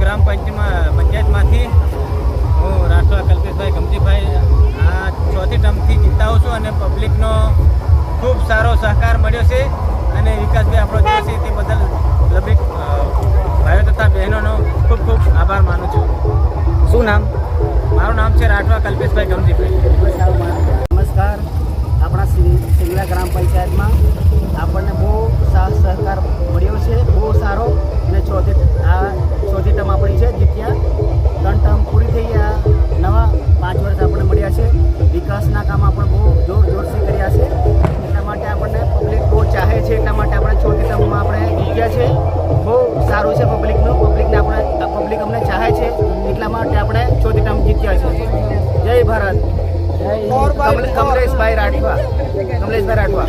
ગ્રામ પંચાયતમાંથી હું રાઠવા કલ્પેશભાઈ ગમજીભાઈ આ ચોથી ટર્મથી જીતાવું છું અને પબ્લિકનો ખૂબ સારો સહકાર મળ્યો છે અને વિકાસભાઈ આપણો જે છે તે બદલ પબ્લિક ભાઈઓ તથા બહેનોનો ખૂબ ખૂબ આભાર માનું છું. શું નામ? મારું નામ છે રાઠવા કલ્પેશભાઈ ગમજીભાઈ. નમસ્કાર. આપણા સિંગલા ગ્રામ પંચાયતમાં આપણને બહુ સહકાર મળ્યો છે, બહુ સારો. અને ચોથી ટર્મ આપણી છે જીત્યા. 3 ટર્મ પૂરી થઈ ગયા, નવા 5 વર્ષ આપણને મળ્યા છે. વિકાસના કામ આપણે બહુ જોરથી કર્યા છે. એટલા માટે આપણને પબ્લિક બહુ ચાહે છે, એટલા માટે આપણે ચોથી ટર્મમાં આપણે જીત્યા છે. બહુ સારું છે પબ્લિક અમને ચાહે છે, એટલા માટે આપણે ચોથી ટર્મ જીત્યા છે. જય ભારત. કમલેશભાઈ રાઠવા.